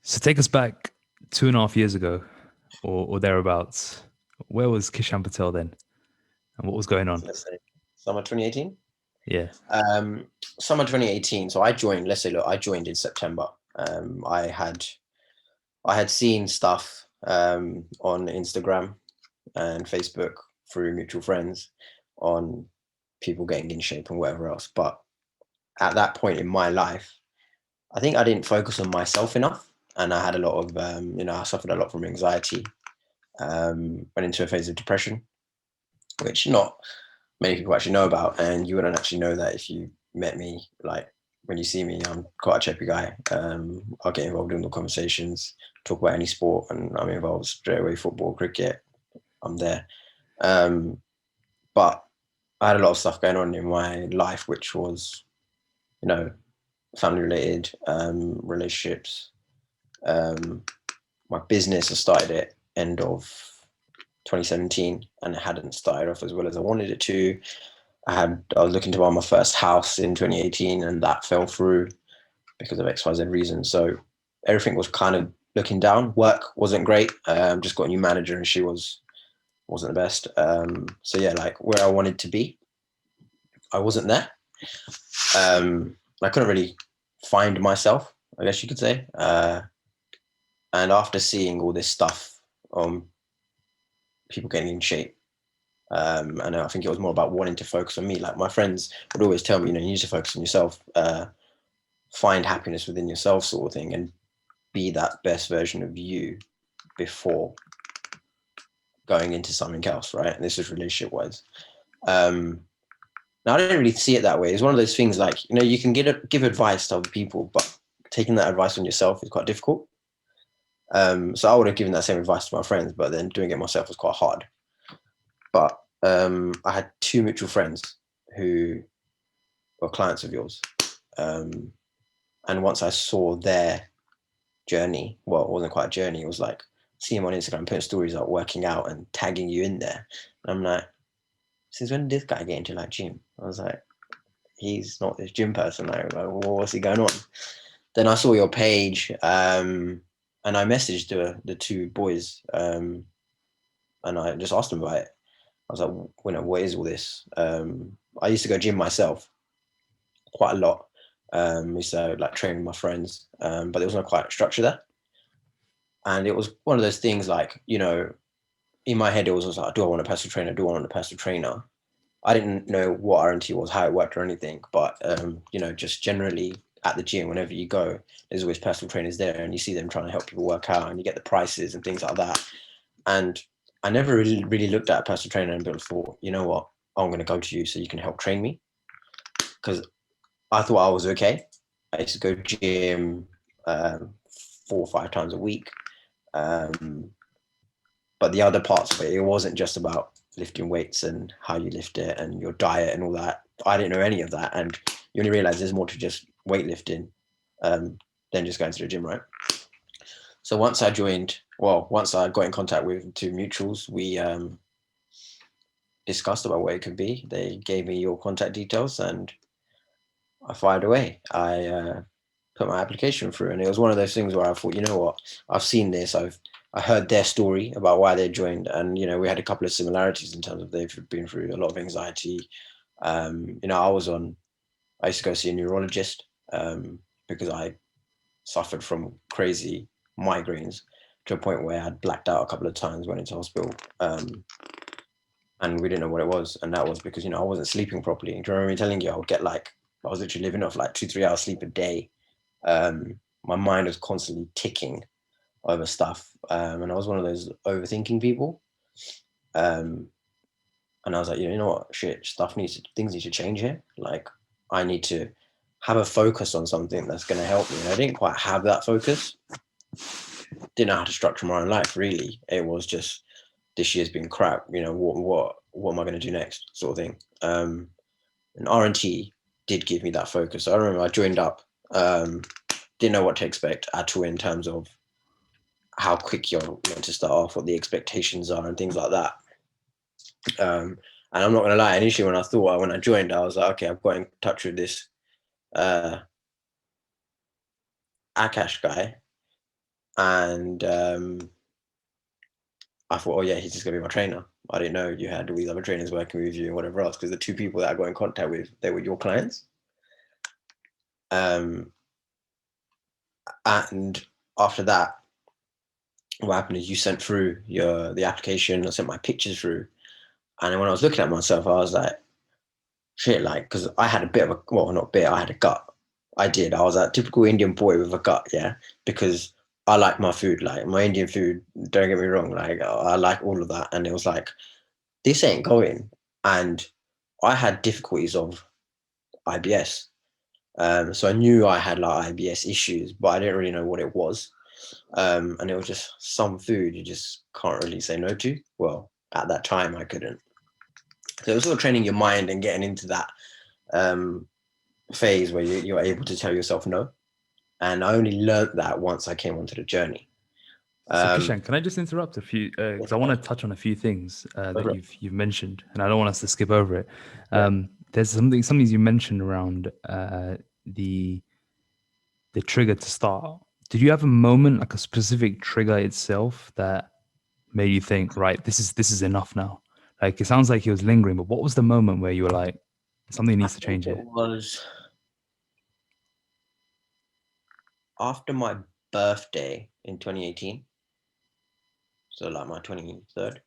So take us back 2.5 years ago or thereabouts. Where was Kishan Patel then? And what was going on? So let's say summer 2018. Yeah. Um, Summer 2018. So I joined. Let's say, look, I joined in September. I had seen stuff on Instagram and Facebook through mutual friends on people getting in shape and whatever else. But at that point in my life, I think I didn't focus on myself enough, and I had a lot of I suffered a lot from anxiety. Went into a phase of depression, which not many people actually know about, and you wouldn't actually know that if you met me. Like when you see me, I'm quite a chirpy guy. I'll get involved in the conversations, talk about any sport, and I'm involved straight away. Football, cricket, I'm there. Um, but I had a lot of stuff going on in my life, which was, you know, family related, relationships. Um, my business, I started it end of 2017, and it hadn't started off as well as I wanted it to. I was looking to buy my first house in 2018, and that fell through because of XYZ reasons. So everything was kind of looking down. Work wasn't great. Just got a new manager, and she wasn't the best. So yeah, like where I wanted to be, I wasn't there. I couldn't really find myself, I guess you could say. And after seeing all this stuff on people getting in shape, and I think it was more about wanting to focus on me. Like my friends would always tell me, you need to focus on yourself, find happiness within yourself, sort of thing, and be that best version of you before going into something else, right? And this is relationship wise. Um, Now I didn't really see it that way. It's one of those things like you can give advice to other people, but taking that advice on yourself is quite difficult. So I would have given that same advice to my friends, but then doing it myself was quite hard. But I had two mutual friends who were clients of yours, um, and once I saw their journey, well, it wasn't quite a journey. It was like seeing him on Instagram putting stories out, working out, and tagging you in there. And I'm like, since when did this guy get into like gym? I was like, he's not this gym person. Like what's he going on? Then I saw your page, and I messaged the two boys, and I just asked them about it. I was like, what is all this? I used to go gym myself quite a lot. Used to like train with my friends, but there was no quite structure there. And it was one of those things like, in my head, it was like, do I want a personal trainer? Do I want a personal trainer? I didn't know what RNT was, how it worked or anything, but, just generally at the gym, whenever you go, there's always personal trainers there and you see them trying to help people work out and you get the prices and things like that. And I never really looked at a personal trainer and thought, you know what, I'm going to go to you so you can help train me. Because I thought I was okay. I used to go gym 4 or 5 times a week. Um, but the other parts of it, it wasn't just about lifting weights and how you lift it and your diet and all that. I didn't know any of that. And you only realize there's more to just weightlifting than just going to the gym, right? So once I got in contact with two mutuals, we discussed about what it could be. They gave me your contact details and I fired away. I put my application through, and it was one of those things where I thought, you know what, I've seen this. I heard their story about why they joined, and we had a couple of similarities in terms of they've been through a lot of anxiety. I used to go see a neurologist because I suffered from crazy migraines to a point where I'd blacked out a couple of times, went into hospital, and we didn't know what it was, and that was because I wasn't sleeping properly. Do you remember me telling you I was literally living off like 2-3 hours sleep a day. My mind was constantly ticking over stuff, and I was one of those overthinking people. Um, and I was like, you know what, shit, things need to change here. Like, I need to have a focus on something that's going to help me. And I didn't quite have that focus. Didn't know how to structure my own life. Really, it was just this year's been crap. What am I going to do next, sort of thing. And RNT did give me that focus. So I remember I joined up. Didn't know what to expect at all in terms of how quick you're meant to start off, what the expectations are, and things like that. And I'm not gonna lie, initially when I joined, I was like, okay, I've got in touch with this uh, Akash guy, And I thought, oh yeah, he's just gonna be my trainer. I didn't know you had all these other trainers working with you and whatever else, because the two people that I got in contact with, they were your clients. Um, and after that, what happened is you sent through the application. I sent my pictures through, and then when I was looking at myself, I was like, shit, like, because I had a bit of a, well, not bit, I had a gut. I did. I was that typical Indian boy with a gut, yeah, because I like my food, like my Indian food. Don't get me wrong, like I like all of that, and it was like this ain't going, and I had difficulties of IBS. So I knew I had like IBS issues, but I didn't really know what it was. And it was just some food you just can't really say no to. Well, at that time I couldn't. So it was sort of training your mind and getting into that um, phase where you're able to tell yourself no. And I only learned that once I came onto the journey. So Um, Kishan, can I just interrupt a few because I want to touch on a few things that yeah, you've mentioned, and I don't want us to skip over it. There's something you mentioned around the the trigger to start. Did you have a moment, like a specific trigger itself, that made you think, right, this is enough now? Like it sounds like he was lingering, but what was the moment where you were like, something I needs to think change it here? was after my birthday in 2018. So like my 23rd.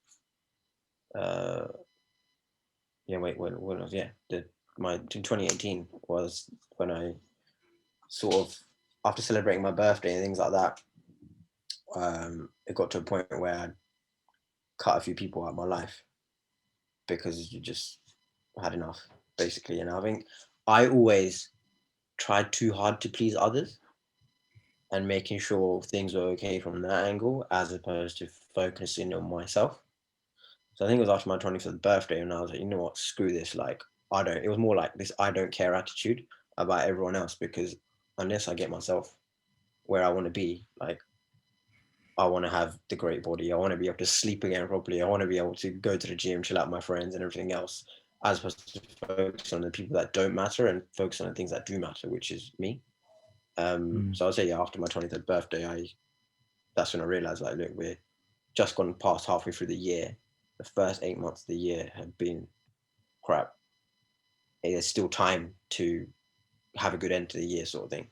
Uh, yeah, wait, when was, yeah, my 2018 was when I sort of, after celebrating my birthday and things like that, it got to a point where I cut a few people out of my life because you just had enough, basically. And I think I always tried too hard to please others and making sure things were okay from that angle as opposed to focusing on myself. So I think it was after my 25th birthday and I was like, you know what, screw this. Like, I don't, it was more like this I don't care attitude about everyone else because unless I get myself where I want to be, like, I want to have the great body. I want to be able to sleep again properly. I want to be able to go to the gym, chill out with my friends and everything else, as opposed to focus on the people that don't matter and focus on the things that do matter, which is me. Mm. So I'll say, yeah, after my 23rd birthday, that's when I realized, like, look, we're just gone past halfway through the year. The first 8 months of the year have been crap. There's still time to have a good end to the year, sort of thing.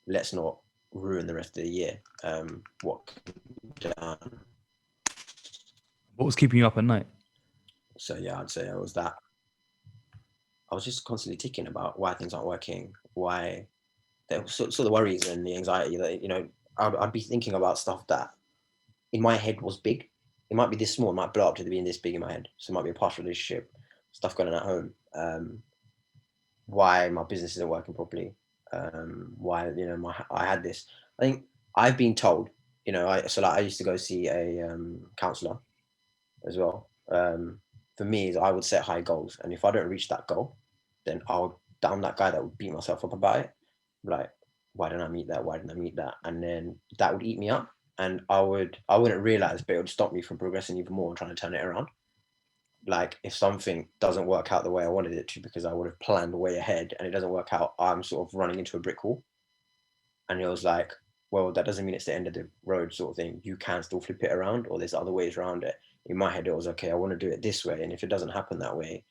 Let's not ruin the rest of the year. What can be done? What was keeping you up at night? So yeah, I'd say it was that. I was just constantly thinking about why things aren't working, why there was sort of the worries and the anxiety that I'd be thinking about stuff that in my head was big. It might be this small, it might blow up to being this big in my head. So it might be a past relationship, stuff going on at home. Why my business isn't working properly. Why I had this. I think I've been told. I used to go see a counselor as well. For me, is I would set high goals, and if I don't reach that goal, then I'm that guy that would beat myself up about it. Like, why didn't I meet that? Why didn't I meet that? And then that would eat me up, and I wouldn't realize, but it would stop me from progressing even more and trying to turn it around. Like if something doesn't work out the way I wanted it to because I would have planned way ahead and it doesn't work out, I'm sort of running into a brick wall. And it was like, well, that doesn't mean it's the end of the road, sort of thing. You can still flip it around, or there's other ways around it. In my head, it was okay. I want to do it this way, and if it doesn't happen that way,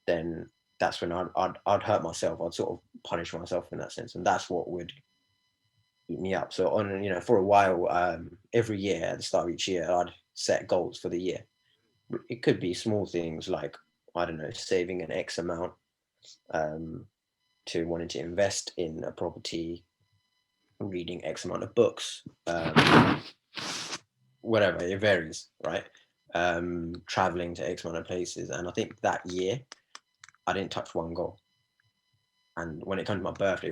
then that's when I'd hurt myself. I'd sort of punish myself in that sense, and that's what would eat me up. So for a while, every year at the start of each year, I'd set goals for the year. It could be small things like, I don't know, saving an X amount, um, to wanting to invest in a property, reading X amount of books, whatever, it varies, right? Traveling to X amount of places. And I think that year I didn't touch one goal. And when it comes to my birthday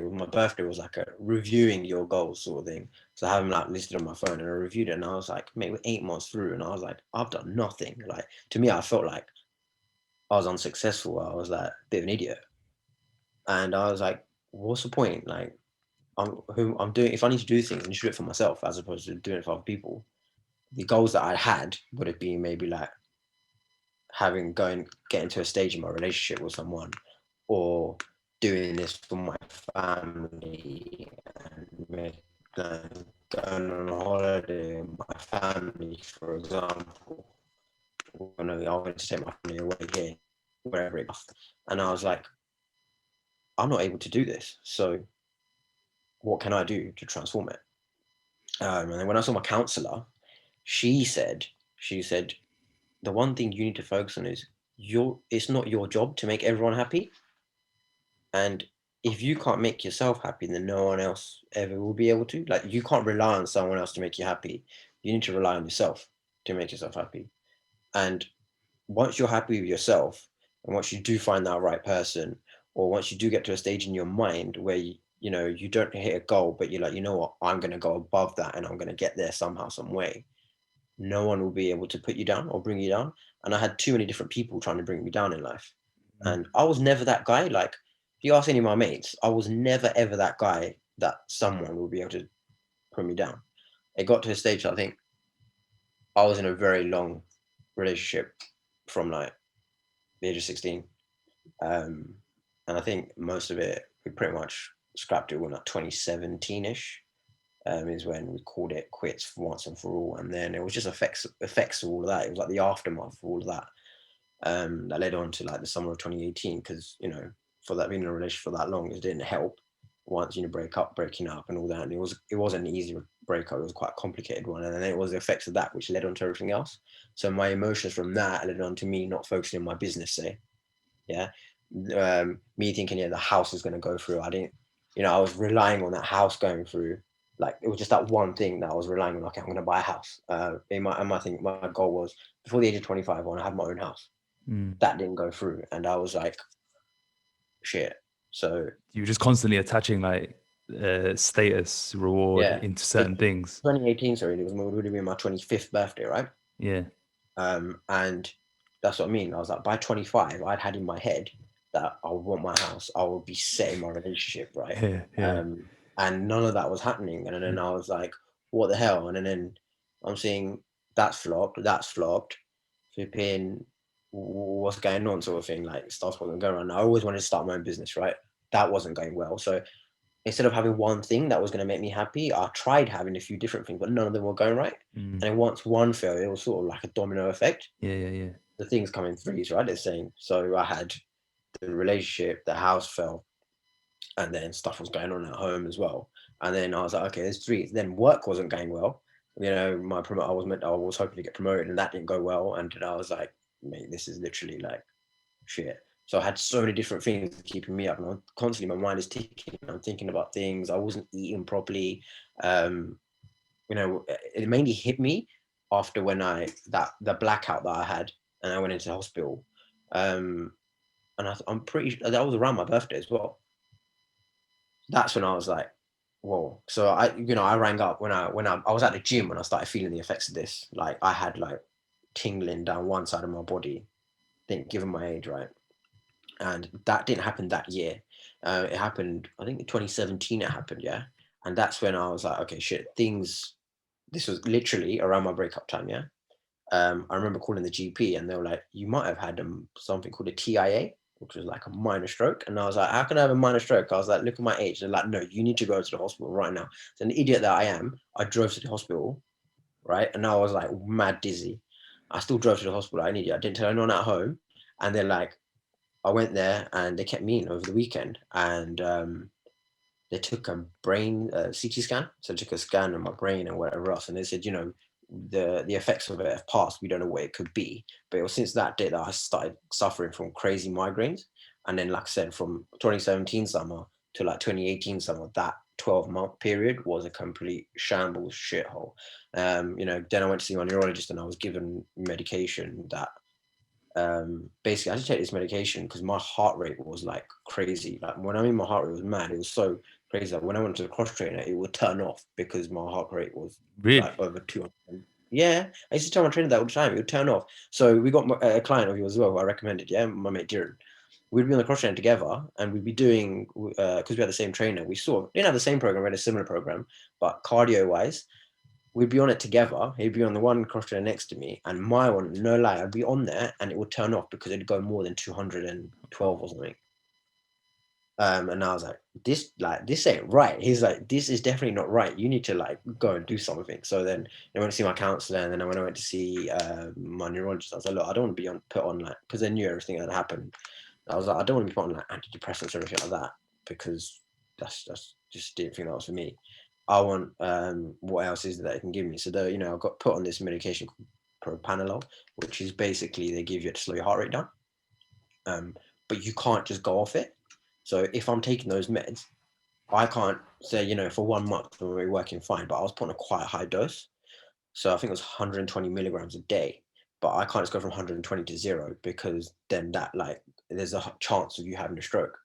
was like a reviewing your goals sort of thing. So I have them like listed on my phone and I reviewed it and I was like, mate, we're 8 months through and I was like, I've done nothing. Like to me, I felt like I was unsuccessful. I was like a bit of an idiot. And I was like, what's the point? Like I'm doing, if I need to do things, I need to do it for myself as opposed to doing it for other people. The goals that I had would have been maybe like getting to a stage in my relationship with someone, or doing this for my family and going on holiday family, for example, when I went to take my family away here, wherever it was, and I was like, I'm not able to do this. So what can I do to transform it? And then when I saw my counselor, she said, she said, the one thing you need to focus on is it's not your job to make everyone happy. And if you can't make yourself happy, then no one else ever will be able to. Like, you can't rely on someone else to make you happy. You need to rely on yourself to make yourself happy. And once you're happy with yourself, and once you do find that right person, or once you do get to a stage in your mind where you don't hit a goal, but you're like, you know what, I'm going to go above that and I'm going to get there somehow, some way. No one will be able to put you down or bring you down. And I had too many different people trying to bring me down in life. And I was never that guy. Like, if you ask any of my mates, I was never ever that guy that someone will be able to put me down. It got to a stage, I think I was in a very long relationship from like the age of 16. Um, and I think most of it, we pretty much scrapped it when like 2017-ish. Is when we called it quits for once and for all. And then it was just effects of all of that. It was like the aftermath of all of that, that led on to like the summer of 2018. Because for that, being in a relationship for that long, it didn't help. Once breaking up and all that, and it wasn't an easy breakup. It was quite a complicated one, and then it was the effects of that which led on to everything else. So my emotions from that led on to me not focusing on my business. Say, yeah, me thinking, yeah, the house is going to go through. I didn't, I was relying on that house going through. Like, it was just that one thing that I was relying on. Okay, I'm going to buy a house. My goal was before the age of 25, I want to have my own house. Mm. That didn't go through, and I was like, shit. So You were just constantly attaching like status, reward yeah, into so certain things. 2018, sorry, it would have been my 25th birthday, right? Yeah. And that's what I mean. I was like, by 25, I'd had in my head that I would want my house, I would be set in my relationship, right? Yeah. Yeah. And none of that was happening. And then I was like, what the hell? And then I'm seeing that's flopped, flipping, what's going on, sort of thing. Like, stuff wasn't going on. I always wanted to start my own business, right? That wasn't going well. So instead of having one thing that was going to make me happy, I tried having a few different things, but none of them were going right. Mm. And then once one failed, it was sort of like a domino effect. Yeah. Yeah. Yeah. The things come in threes, right? They're saying. So I had the relationship, the house fell, and then stuff was going on at home as well. And then I was like, okay, there's three. Then work wasn't going well. I was hoping to get promoted, and that didn't go well. And then I was like, mate, this is literally like shit. So I had so many different things keeping me up, and constantly my mind is ticking. I'm thinking about things. I wasn't eating properly. Um, it mainly hit me after when the blackout that I had, and I went into the hospital. Um, and I'm pretty sure that was around my birthday as well. That's when I was like, whoa. So I rang up when I was at the gym when I started feeling the effects of this. Like, I had like tingling down one side of my body. Think, given my age, right? And that didn't happen that year. It happened, I think, in 2017. It happened, yeah. And that's when I was like, okay, shit. This was literally around my breakup time, yeah. I remember calling the GP, and they were like, you might have had something called a TIA, which was like a minor stroke. And I was like, how can I have a minor stroke? I was like, look at my age. They're like, no, you need to go to the hospital right now. So, an idiot that I am, I drove to the hospital, right? And I was like mad dizzy. I still drove to the hospital. I idiot. I didn't tell anyone at home. And they're like, I went there, and they kept me in over the weekend. And they took a brain CT scan. So they took a scan of my brain and whatever else. And they said, the effects of it have passed. We don't know what it could be. But it was since that day that I started suffering from crazy migraines. And then, like I said, from 2017 summer to like 2018 summer, that 12-month period was a complete shambles shithole. Then I went to see my neurologist, and I was given medication that basically I had to take this medication because my heart rate was like crazy. Like, when I mean my heart rate was mad, it was so crazy. Like, when I went to the cross trainer, it would turn off because my heart rate was like Really? over 200. Yeah, I used to tell my trainer that all the time. It would turn off. So we got a client of yours as well who I recommended. Yeah, my mate Jiren. We'd be on the cross trainer together, and we'd be doing because we had the same trainer. We sort of didn't have the same program, we had a similar program, but cardio wise we'd be on it together. He'd be on the one cross trainer next to me, and my one, no lie, I'd be on there and it would turn off because it'd go more than 212 or something. And I was like, this ain't right. He's like, this is definitely not right. You need to like go and do something. So then I went to see my counselor, and then when I went to see my neurologist, I was like, look, I don't want to be put on like, because they knew everything that happened. I was like, I don't want to be put on like antidepressants or anything like that, because that's just didn't think that was for me. I want what else is there that they can give me? So I got put on this medication called propranolol, which is basically they give you it to slow your heart rate down. But you can't just go off it. So if I'm taking those meds, I can't say, for 1 month we were working fine, but I was put on a quite high dose. So I think it was 120 milligrams a day. But I can't just go from 120 to zero, because then that like there's a chance of you having a stroke.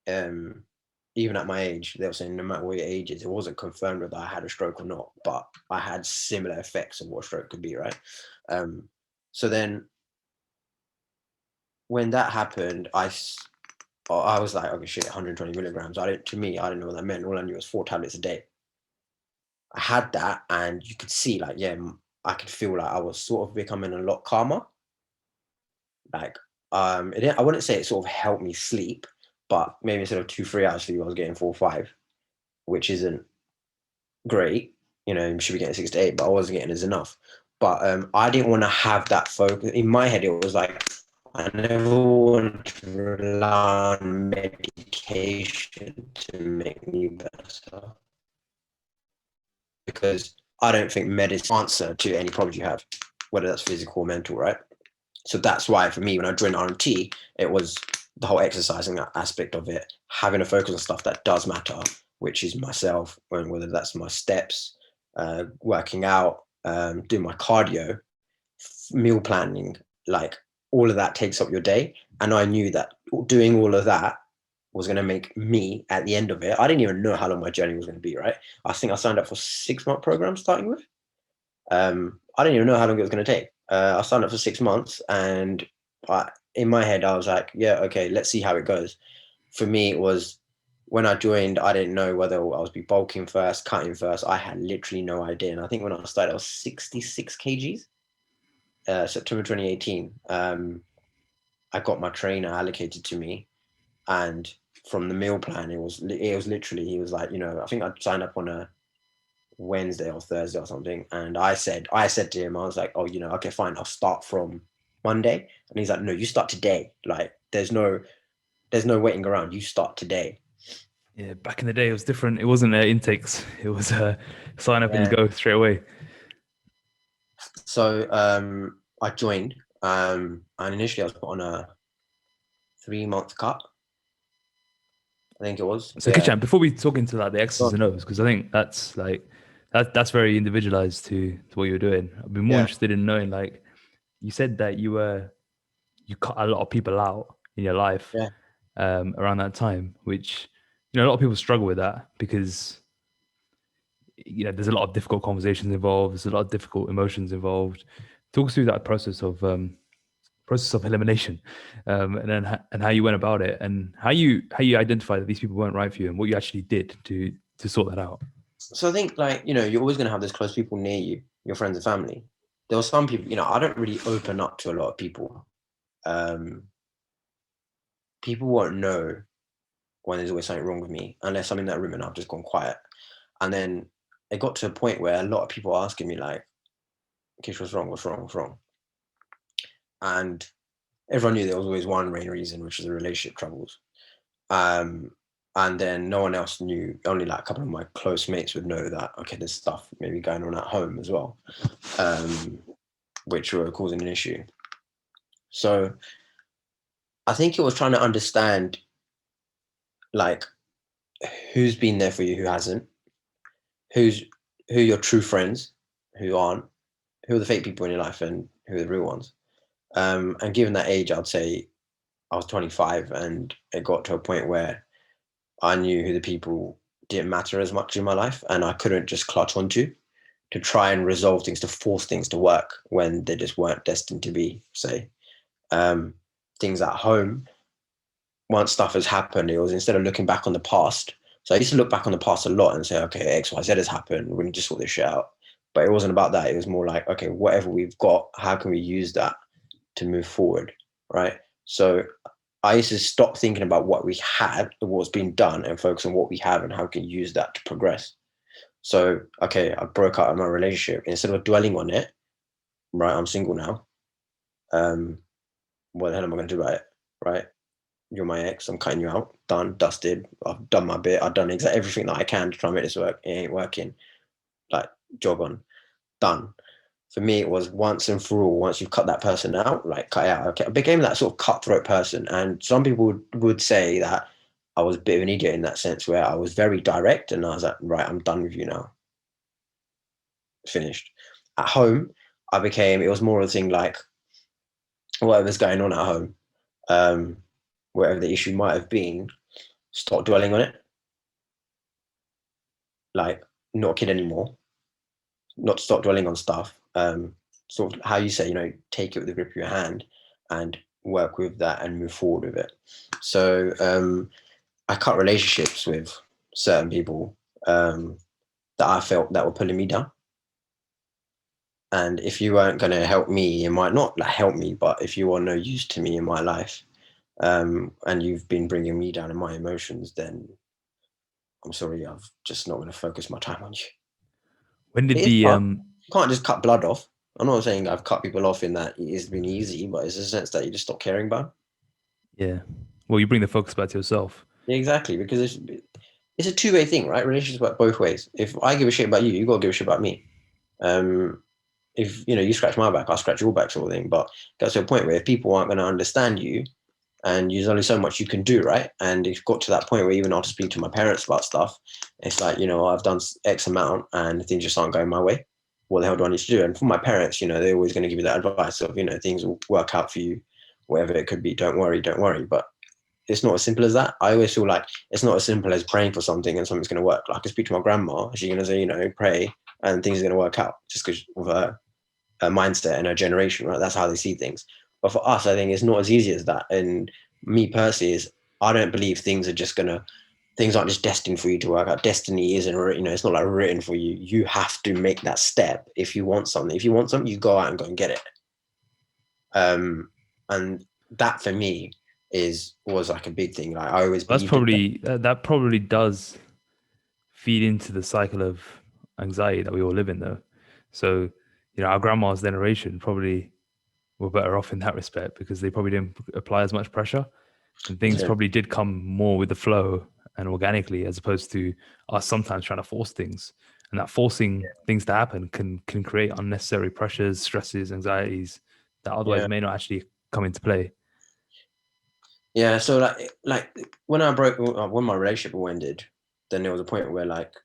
Even at my age, they were saying no matter what your age is, it wasn't confirmed whether I had a stroke or not, but I had similar effects of what a stroke could be, right? So then when that happened, I was like, okay, shit, 120 milligrams. I didn't know what that meant. All I knew was 4 tablets a day. I had that, and you could see, like, yeah, I could feel like I was sort of becoming a lot calmer. Like, I wouldn't say it sort of helped me sleep, but maybe instead of 2-3 hours sleep, I was getting 4 or 5, which isn't great. You should be getting 6 to 8, but I wasn't getting as enough. But I didn't want to have that focus. In my head, it was like, I never want to rely on medication to make me better, because I don't think medicine answer to any problems you have, whether that's physical or mental, right? So that's why for me, when I joined RMT, it was the whole exercising aspect of it, having a focus on stuff that does matter, which is myself, whether that's my steps, working out, doing my cardio, meal planning, like all of that takes up your day. And I knew that doing all of that was going to make me at the end of it. I didn't even know how long my journey was going to be, right? I think I signed up for 6-month program starting with. I didn't even know how long it was going to take. I signed up for 6 months, and in my head, I was like, yeah, okay, let's see how it goes. For me, it was when I joined, I didn't know whether I was be bulking first, cutting first. I had literally no idea. And I think when I started, I was 66 kgs. September 2018. I got my trainer allocated to me, and from the meal plan, it was literally, he was like, I think I signed up on a Wednesday or Thursday or something, and I said to him, I was like, oh, okay, fine, I'll start from Monday. And he's like, no, you start today. Like, there's no waiting around. You start today. Yeah, back in the day, it was different. It wasn't intakes. It was sign up and Yeah. go straight away. So I joined, and initially I was put on a 3-month cut. I think it was. So, Yeah. Kishan, before we talk into like the X's So, and O's, because I think that's like that's very individualized to what you're doing. I'd be more yeah. interested in knowing, like, you said that you cut a lot of people out in your life Yeah. around that time, which a lot of people struggle with that because there's a lot of difficult conversations involved. There's a lot of difficult emotions involved. Talk us through that process of elimination, and then and how you went about it, and how you identified that these people weren't right for you, and what you actually did to sort that out. So I think, like, you're always going to have those close people near you, your friends and family. There were some people, I don't really open up to a lot of people. Um, People won't know when there's always something wrong with me unless I'm in that room and I've just gone quiet. And then it got to a point where a lot of people are asking me, like, Kish, what's wrong? What's wrong? What's wrong? And everyone knew there was always one main reason, which is the relationship troubles. Um, and then no one else knew. Only like a couple of my close mates would know that, okay, there's stuff maybe going on at home as well, um, which were causing an issue. So I think it was trying to understand, like, who's been there for you, who hasn't, who's who are your true friends, who aren't, who are the fake people in your life, and who are the real ones. And given that age, I'd say I was 25, and it got to a point where I knew who the people didn't matter as much in my life, and I couldn't just clutch onto to try and resolve things, to force things to work when they just weren't destined to be. Say, um, things at home, once stuff has happened, it was, instead of looking back on the past. So I used to look back on the past a lot and say, okay, X, Y, Z has happened. We need to sort this shit out. But it wasn't about that. It was more like, okay, whatever we've got, how can we use that to move forward, right? So I used to stop thinking about what we had, what's been done, and focus on what we have and how we can use that to progress. So, okay, I broke out of my relationship. Instead of dwelling on it, right, I'm single now. Um, what the hell am I going to do about it? Right? You're my ex. I'm cutting you out. Done, dusted. I've done my bit. I've done exactly everything that I can to try and make this work. It ain't working. Like, jog on. Done. For me, it was once and for all. Once you've cut that person out, like cut it out. Okay, I became that sort of cutthroat person. And some people would say that I was a bit of an idiot in that sense, where I was very direct and I was like, right, I'm done with you now. Finished. At home, it was more of a thing like whatever's going on at home, um, whatever the issue might have been, stop dwelling on it. Like, not a kid anymore, not stop dwelling on stuff. Sort of how you say, take it with the grip of your hand and work with that and move forward with it. So I cut relationships with certain people that I felt that were pulling me down. And if you weren't going to help me, it might not like help me, but if you are no use to me in my life, and you've been bringing me down in my emotions, then I'm sorry, I'm just not going to focus my time on you. When did It is the hard. You can't just cut blood off. I'm not saying I've cut people off in that it's been easy, but it's a sense that you just stop caring about. yeah, well, you bring the focus back to yourself. Yeah, exactly, because it's a two-way thing, right? Relationships work both ways. If I give a shit about you, you got to give a shit about me. Um, if you scratch my back, I'll scratch your back, sort of thing. But it gets to a point where if people aren't going to understand you, and there's only so much you can do, right? And it's got to that point where even after speaking to my parents about stuff, it's like, I've done X amount and things just aren't going my way. What the hell do I need to do? And for my parents, they're always going to give you that advice of, things will work out for you, whatever it could be. Don't worry, don't worry. But it's not as simple as that. I always feel like it's not as simple as praying for something and something's going to work. Like I speak to my grandma, she's going to say, pray and things are going to work out just because of her mindset and her generation, right? That's how they see things. But for us, I think it's not as easy as that. And me personally, is I don't believe things aren't just destined for you to work out. Destiny isn't, it's not like written for you. You have to make that step if you want something. If you want something, you go out and go and get it. And that for me was like a big thing. Like I always That's believed in that. probably that probably does feed into the cycle of anxiety that we all live in, though. So, our grandma's generation probably were better off in that respect because they probably didn't apply as much pressure, and It things didn't. probably did come more with the flow and organically, as opposed to us sometimes trying to force things. And that forcing things to happen can create unnecessary pressures, stresses, anxieties that otherwise Yeah. may not actually come into play. Yeah. So like when my relationship ended, then there was a point where like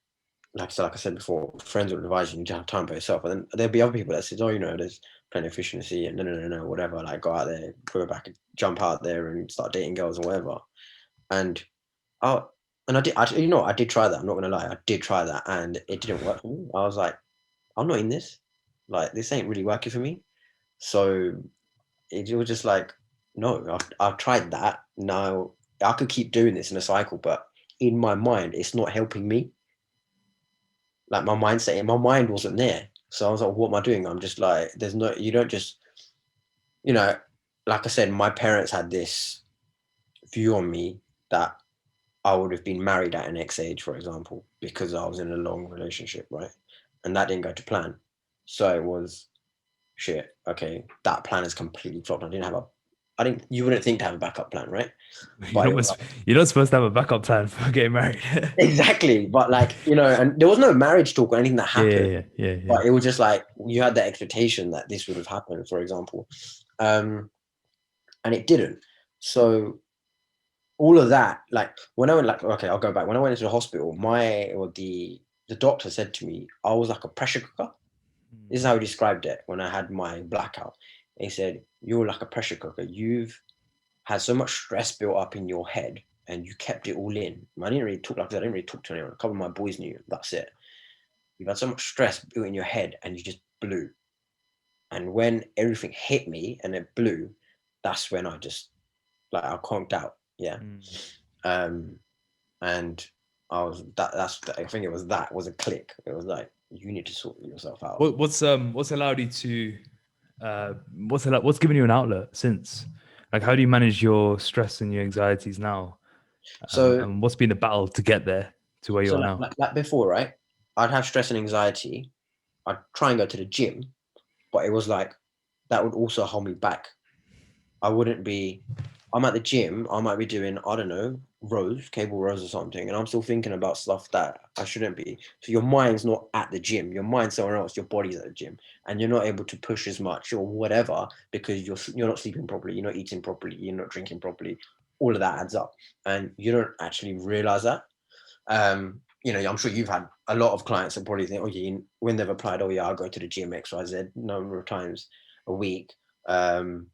I said before, friends would advise you to have time for yourself. And then there'll be other people that says, oh, there's plenty of fish in the sea and no, whatever. Like go out there, go back and jump out there and start dating girls and whatever. And I I did try that. I'm not gonna lie, I did try that and it didn't work for me. I was like, I'm not in this. Like this ain't really working for me. So it was just like, no, I've tried that. Now I could keep doing this in a cycle, but in my mind, it's not helping me. Like my mind wasn't there. So I was like, what am I doing? I'm just like, you don't just, you know, like I said, my parents had this view on me that I would have been married at an X age, for example, because I was in a long relationship, right? And that didn't go to plan. So it was shit. Okay, that plan is completely flopped. You wouldn't think to have a backup plan, right? You're But it not, was you're not supposed to have a backup plan for getting married. exactly. But and there was no marriage talk or anything that Yeah, happened. yeah, yeah, yeah. But it was just like you had the expectation that this would have happened, for example, and it didn't. So all of that, like when I went, like okay, I'll go back. When I went into the hospital, the doctor said to me, I was like a pressure cooker. This is how he described it when I had my blackout. He said, "You're like a pressure cooker. You've had so much stress built up in your head, and you kept it all in." I didn't really talk like that. I didn't really talk to anyone. A couple of my boys knew. That's it. You've had so much stress built in your head, and you just blew. And when everything hit me and it blew, that's when I just like I conked out. Yeah. Mm. Um, and I was I think it was that was a click. It was like you need to sort yourself out. What's allowed you to what's given you an outlet since? Like, how do you manage your stress and your anxieties now? So And what's been the battle to get there to where you so are like, now? like before, right? I'd have stress and anxiety. I'd try and go to the gym, but it was like that would also hold me back. I wouldn't be. I'm at the gym. I might be doing, I don't know, rows, cable rows or something, and I'm still thinking about stuff that I shouldn't be. So your mind's not at the gym. Your mind's somewhere else. Your body's at the gym, and you're not able to push as much or whatever because you're not sleeping properly. You're not eating properly. You're not drinking properly. All of that adds up, and you don't actually realize that. I'm sure you've had a lot of clients that probably think, oh, yeah, when they've applied, oh yeah, I'll go to the gym XYZ number of times a week. Um,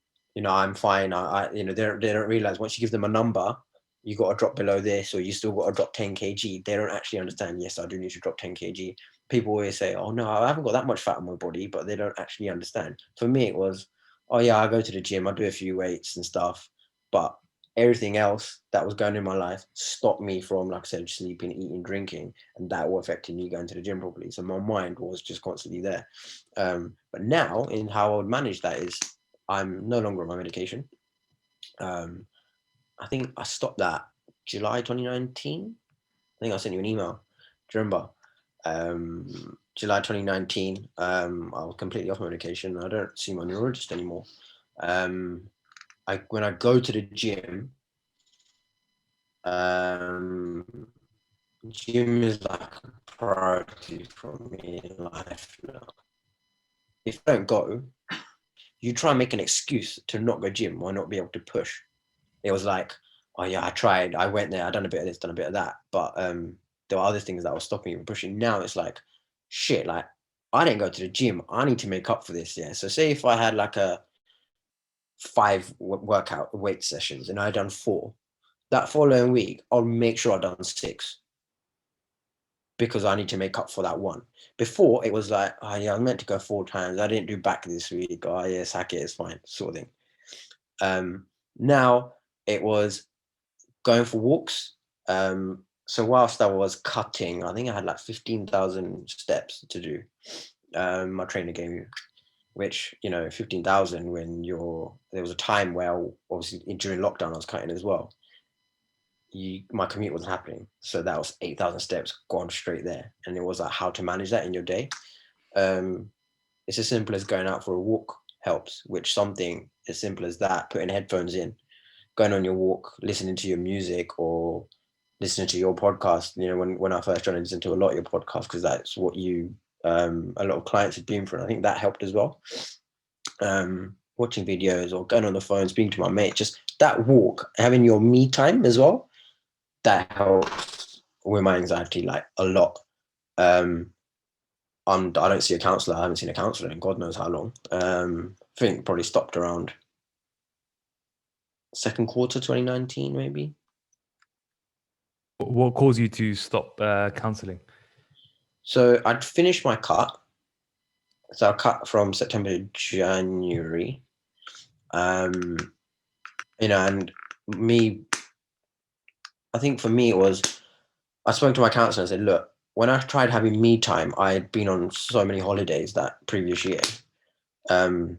I'm fine. They don't realize once you give them a number, you got to drop below this, or you still got to drop 10 kg. They don't actually understand. Yes, I do need to drop 10 kg. People always say, oh no, I haven't got that much fat on my body, but they don't actually understand. For me, it was, oh yeah, I go to the gym, I do a few weights and stuff, but everything else that was going in my life stopped me from, like I said, sleeping, eating, drinking, and that all affected me going to the gym properly. So my mind was just constantly there. But now, in how I would manage that is, I'm no longer on my medication. Um, I think I stopped that July 2019. I think I sent you an email. Do you remember? July 2019. I was completely off my medication. I don't see my neurologist anymore. When I go to the gym, um, gym is like a priority for me in life now. If I don't go, you try and make an excuse to not go gym or not be able to push. It was like, oh yeah, I tried, I went there, I done a bit of this, done a bit of that, but there were other things that were stopping me from pushing. Now it's like, shit, like I didn't go to the gym. I need to make up for this. Yeah. So say if I had like a five workout weight sessions and I had done four, that following week I'll make sure I've done six because I need to make up for that one. Before it was like, oh yeah, I was meant to go four times. I didn't do back this week. Oh yeah, sack it, it's fine, sort of thing. Now it was going for walks. So whilst I was cutting, I think I had like 15,000 steps to do. My trainer gave me, which 15,000 when there was a time where obviously during lockdown I was cutting as well. My commute wasn't happening, so that was 8,000 steps gone straight there, and it was like how to manage that in your day. Um, it's as simple as going out for a walk helps, which something as simple as that, putting headphones in, going on your walk, listening to your music or listening to your podcast. When I first started listening to a lot of your podcasts, because that's what a lot of clients had been through. I think that helped as well. Watching videos or going on the phone, speaking to my mate, just that walk, having your me time as well, that helps with my anxiety like a lot. I don't see a counselor. I haven't seen a counselor in God knows how long. I think probably stopped around second quarter 2019, maybe. What caused you to stop counseling? So I'd finished my cut. So I cut from September to January. Um, and me, I think for me it was, I spoke to my counselor and said, look, when I tried having me time, I had been on so many holidays that previous year. Um,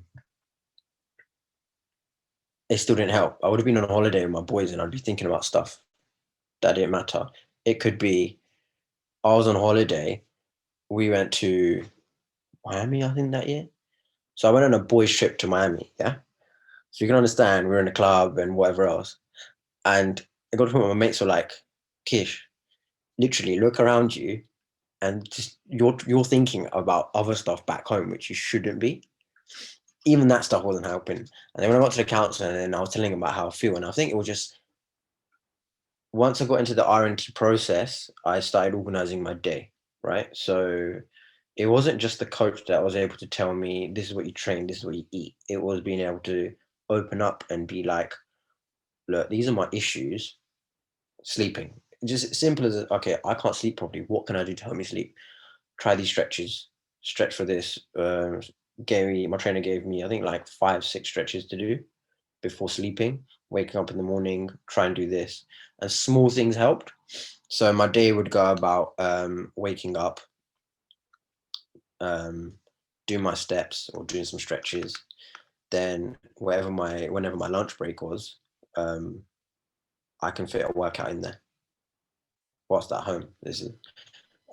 it still didn't help. I would have been on a holiday with my boys and I'd be thinking about stuff that didn't matter. It could be I was on holiday. We went to Miami, I think, that year. So I went on a boys' trip to Miami. Yeah. So you can understand we're in a club and whatever else. And I got to the point where my mates were like, Kish, literally look around you and just you're thinking about other stuff back home, which you shouldn't be. Even that stuff wasn't helping. And then when I got to the council and then I was telling them about how I feel, and I think it was just once I got into the R&T process, I started organizing my day, right? So it wasn't just the coach that was able to tell me this is what you train, this is what you eat. It was being able to open up and be like, look, these are my issues. Sleeping, just as simple as okay, I can't sleep properly. What can I do to help me sleep? Try these stretches. Stretch for this. My trainer gave me I think like 5, 6 stretches to do before sleeping. Waking up in the morning, try and do this, and small things helped. So my day would go about waking up, um, doing my steps or doing some stretches, then whenever my lunch break was, um, I can fit a workout in there whilst at home. This is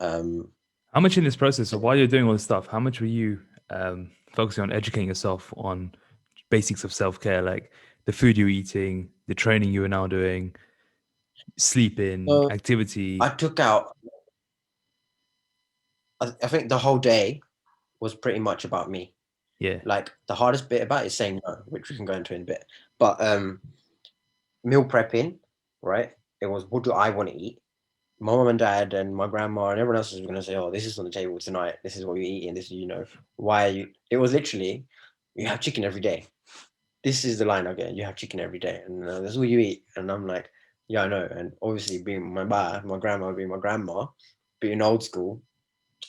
um, How much in this process, or while you're doing all this stuff, how much were you focusing on educating yourself on basics of self care, like the food you're eating, the training you are now doing, sleeping, so I activity? took out. I think the whole day was pretty much about me. Yeah. Like the hardest bit about it is saying no, which we can go into in a bit. But meal prepping, right? It was what do I want to eat? My mom and dad and my grandma and everyone else was going to say, "Oh, this is on the table tonight. This is what you're eating. This is, why are you?" It was literally, you have chicken every day. This is the line I get. You have chicken every day, and that's all you eat. And I'm like, yeah, I know. And obviously, being my grandma being my grandma, being old school,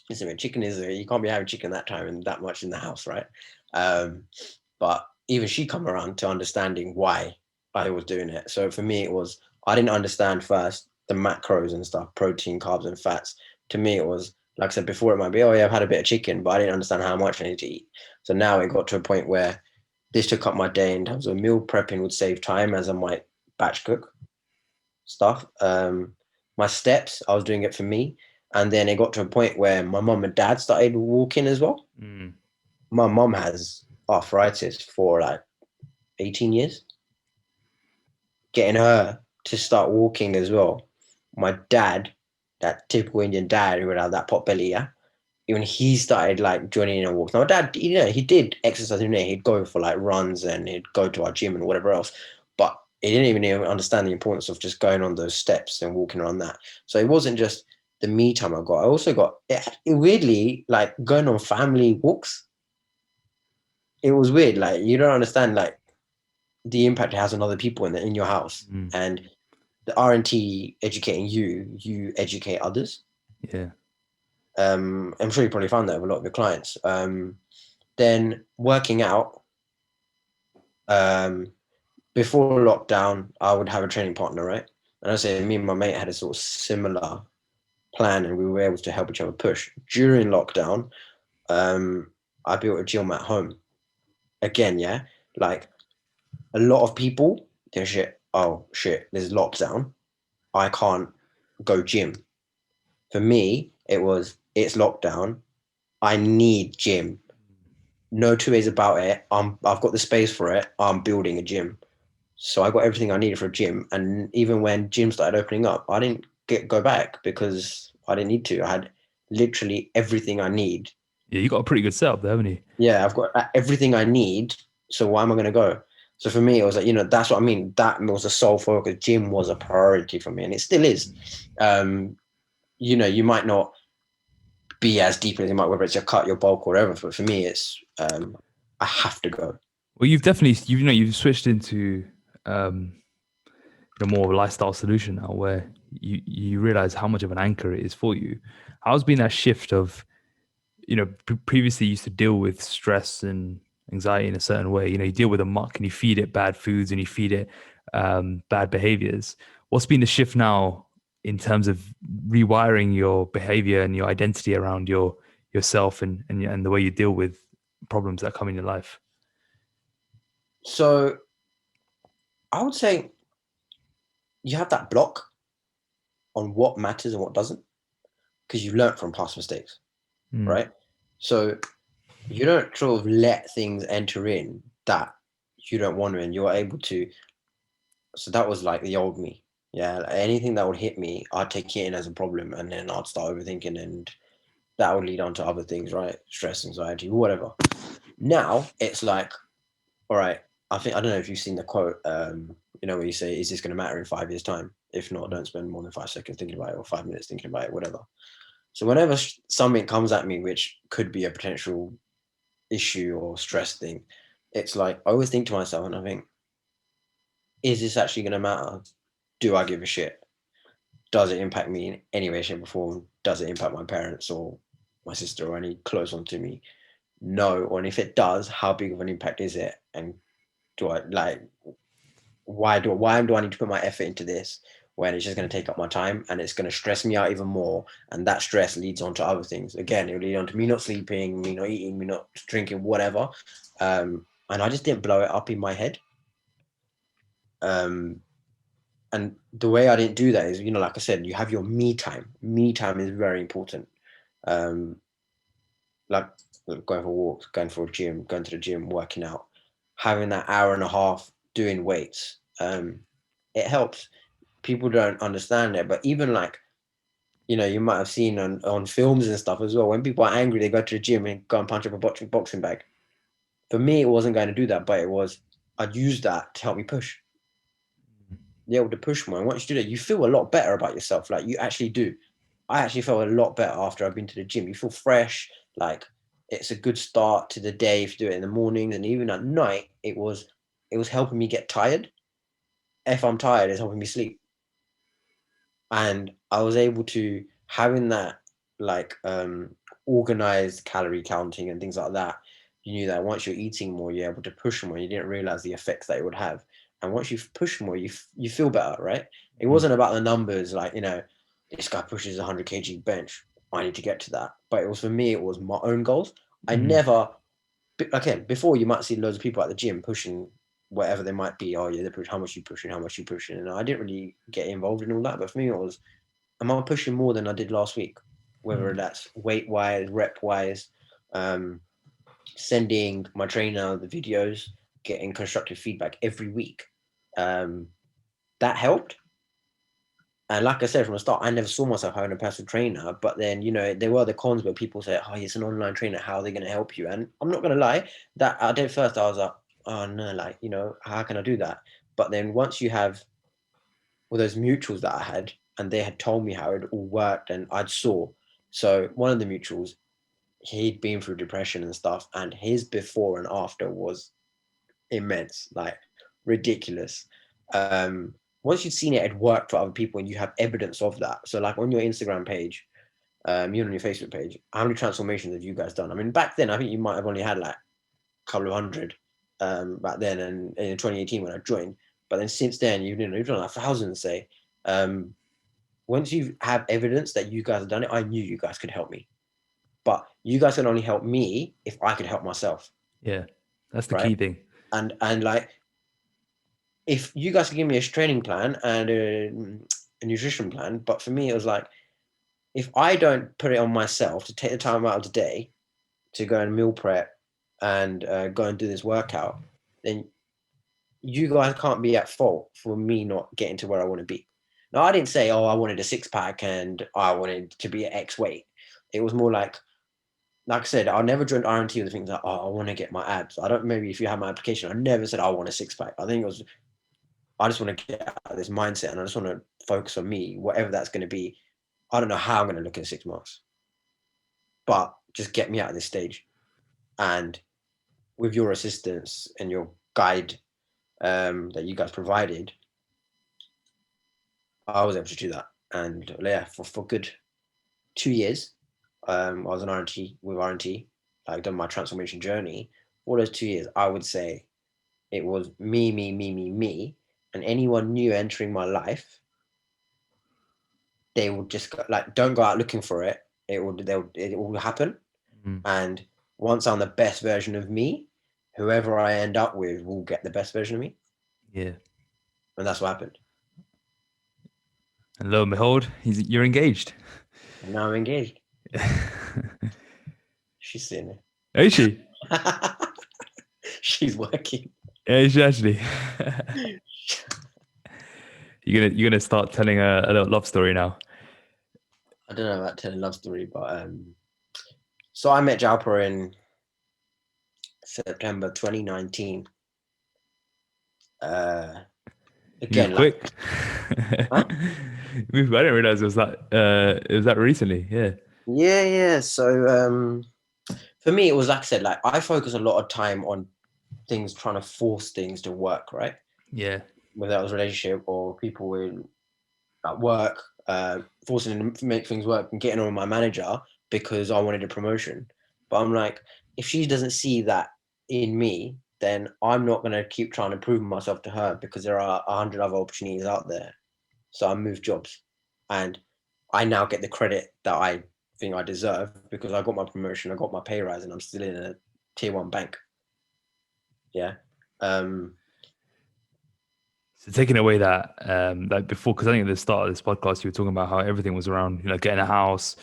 listen, chicken is you can't be having chicken that time and that much in the house, right? Um, but even she come around to understanding why I was doing it. So for me, it was I didn't understand first the macros and stuff, protein, carbs, and fats. To me, it was like I said before, it might be, oh yeah, I've had a bit of chicken, but I didn't understand how much I need to eat. So now it got to a point where this took up my day in terms of meal prepping would save time as I might batch cook stuff. My steps, I was doing it for me. And then it got to a point where my mom and dad started walking as well. Mm. My mom has arthritis for like 18 years. Getting her to start walking as well. My dad, that typical Indian dad who would have that pot belly, yeah, even he started like joining in and walks. Now, my dad, he did exercise every day. He'd go for like runs and he'd go to our gym and whatever else. But he didn't even understand the importance of just going on those steps and walking around that. So it wasn't just the me time I got. I also got it weirdly like going on family walks. It was weird. Like you don't understand like the impact it has on other people in your house. Mm. And the R&T educating you, you educate others. Yeah. I'm sure you probably found that with a lot of your clients. Then working out. Um, Before lockdown, I would have a training partner, right? And I say me and my mate had a sort of similar plan, and we were able to help each other push. During lockdown, I built a gym at home. Again, yeah, like a lot of people, they're shit. Oh shit, there's lockdown. I can't go gym. For me, it's lockdown. I need gym. No two ways about it. I've got the space for it. I'm building a gym. So I got everything I needed for a gym. And even when gyms started opening up, I didn't go back because I didn't need to. I had literally everything I need. Yeah, you got a pretty good setup there, haven't you? Yeah, I've got everything I need. So why am I going to go? So for me, it was like, that's what I mean. That was a sole focus. Gym was a priority for me, and it still is. Um, you might not be as deep as you might, whether it's your cut, your bulk, or whatever. But for me, it's I have to go. Well, you've definitely you've switched into um, more of a lifestyle solution now, where you realize how much of an anchor it is for you. How's been that shift of previously you used to deal with stress and anxiety in a certain way. You deal with a muck and you feed it bad foods and you feed it bad behaviors. What's been the shift now in terms of rewiring your behavior and your identity around yourself and the way you deal with problems that come in your life? So I would say you have that block on what matters and what doesn't because you learned from past mistakes, Mm. right? So you don't sort of let things enter in that you don't want to, and you're able to. So that was like the old me. Yeah, like anything that would hit me, I'd take it in as a problem, and then I'd start overthinking, and that would lead on to other things, right? Stress, anxiety, whatever. Now it's like, all right, I don't know if you've seen the quote, where you say, "Is this going to matter in 5 years' time? If not, don't spend more than 5 seconds thinking about it, or 5 minutes thinking about it, whatever." So whenever something comes at me, which could be a potential issue or stress thing, it's like I always think to myself, and I think, is this actually going to matter? Do I give a shit? Does it impact me in any way, shape, or form? Does it impact my parents or my sister or any close one to me? No. Or and if it does, how big of an impact is it? And do I like why do I need to put my effort into this when it's just going to take up my time and it's going to stress me out even more? And that stress leads on to other things. Again, it will lead on to me not sleeping, me not eating, me not drinking, whatever. and I just didn't blow it up in my head. Um, and the way I didn't do that is, like I said, you have your me time. Me time is very important. Um, like going for walks, going for a gym, going to the gym, working out, having that hour and a half doing weights. It helps. People don't understand it, but even like, you might have seen on films and stuff as well. When people are angry, they go to the gym and go and punch up a boxing bag. For me, it wasn't going to do that, but I'd use that to help me push. Be able to push more. And once you do that, you feel a lot better about yourself. Like you actually do. I actually felt a lot better after I've been to the gym. You feel fresh. Like it's a good start to the day if you do it in the mornings, and even at night. It was helping me get tired. If I'm tired, it's helping me sleep. And I was able to having that like organized calorie counting and things like that. You knew that once you're eating more, you're able to push more. You didn't realize the effects that it would have. And once you push more, you feel better, right? It Mm, wasn't about the numbers, like this guy pushes 100 kg bench. I need to get to that. But it was for me, it was my own goals. I mm, never again before you might see loads of people at the gym pushing whatever they might be. Oh yeah, they push how much you pushing, how much you pushing, and I didn't really get involved in all that. But for me, it was am I pushing more than I did last week? Whether mm. that's weight wise, rep wise, um, sending my trainer the videos, getting constructive feedback every week. Um, that helped. And like I said from the start, I never saw myself having a personal trainer. But then, there were the cons where people say, "Oh, it's an online trainer. How are they going to help you?" And I'm not going to lie, that I did first. I was like, "Oh no, like how can I do that?" But then once you have all those mutuals that I had, and they had told me how it all worked, and I'd saw. So one of the mutuals, he'd been through depression and stuff, and his before and after was immense, like ridiculous. Once you'd seen it had worked for other people, and you have evidence of that. So like on your Instagram page, you on your Facebook page, how many transformations have you guys done? I mean, back then I think you might have only had like a couple of hundred back then, and in 2018 when I joined. But then since then, you've done like thousands, say. Um, Once you have evidence that you guys have done it, I knew you guys could help me. But you guys can only help me if I could help myself, Yeah, that's the right? key thing. And like, if you guys could give me a training plan and a nutrition plan, but for me it was like, if I don't put it on myself to take the time out of the day to go and meal prep and go and do this workout, then you guys can't be at fault for me not getting to where I want to be. Now, I didn't say, oh, I wanted a six pack and I wanted to be at X weight. It was more like I said, I never joined RMT with things like, oh, I want to get my abs. I don't, maybe if you have my application, I never said I want a six pack. I think it was, I just want to get out of this mindset and I just want to focus on me, whatever that's going to be. I don't know how I'm going to look in 6 months, but just get me out of this stage. And with your assistance and your guide that you guys provided, I was able to do that. And yeah, for good 2 years, I was an RNT with RNT, like done my transformation journey. All those 2 years, I would say it was me, me, me, me, me. And anyone new entering my life, they would just go, like, don't go out looking for it. It will happen. Mm, And once I'm the best version of me, whoever I end up with will get the best version of me. yeah. And that's what happened. And lo and behold, you're engaged. And now I'm engaged. She's sitting Is she? there. She's working. Yeah, is she actually. You're gonna start telling a little love story now. I don't know about telling love story, but so I met Jalpa in September 2019. Uh, You Again, like, quick. huh? I didn't realize it was that recently. Yeah. Yeah, yeah. So for me, it was like I said, like I focus a lot of time on things trying to force things to work, right? Yeah. Whether that was relationship or people in at work, forcing them to make things work and getting on with my manager because I wanted a promotion. But I'm like, if she doesn't see that in me, then I'm not going to keep trying to prove myself to her because there are 100 other opportunities out there. So I moved jobs, and I now get the credit that I think I deserve because I got my promotion, I got my pay rise, and I'm still in a tier one bank. Yeah. Um, So taking away that, like before, because I think at the start of this podcast, you were talking about how everything was around, getting a house,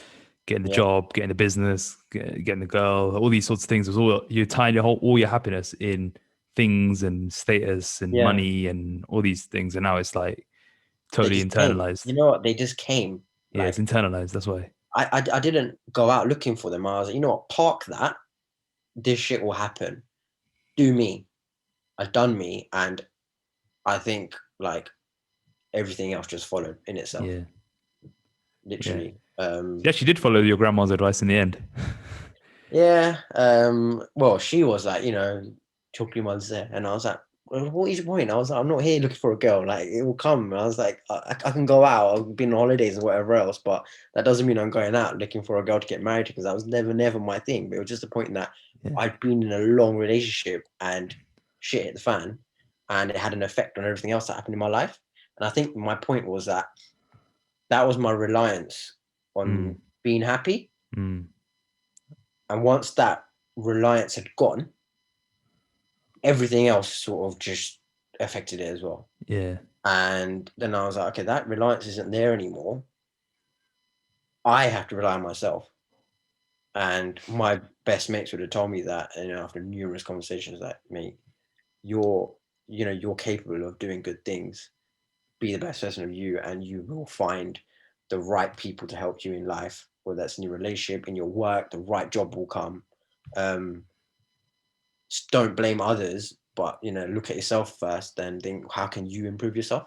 getting the yeah. job, getting the business, getting the girl, all these sorts of things. Was all you tied all your happiness in things and status and Yeah. money and all these things, and now it's like They totally just came. internalized. You know what? They just came. Yeah, it's Like internalized. That's why. I didn't go out looking for them. I was like, you know what? Park that. This shit will happen. Do me. I've done me, and I think like everything else just followed in itself. Yeah, yeah. Literally. You actually did follow your grandma's advice in the end. Yeah. Well, she was like, chocolate mother's there, and I was like, well, what is your point? I was like, I'm not here looking for a girl. Like, it will come. I was like, I can go out. I've been on holidays or whatever else, but that doesn't mean I'm going out looking for a girl to get married to because that was never my thing. But it was just the point that Yeah. I'd been in a long relationship and shit hit the fan, and it had an effect on everything else that happened in my life. And I think my point was that that was my reliance Mm, on being happy. mm, And once that reliance had gone, everything else sort of just affected it as well. yeah. And then I was like, okay, that reliance isn't there anymore. I have to rely on myself. And my best mates would have told me that, after numerous conversations, that mate, you're, you're capable of doing good things. Be the best version of you, and you will find the right people to help you in life, whether that's in your relationship, in your work, the right job will come. Um, don't blame others, but look at yourself first and think, how can you improve yourself?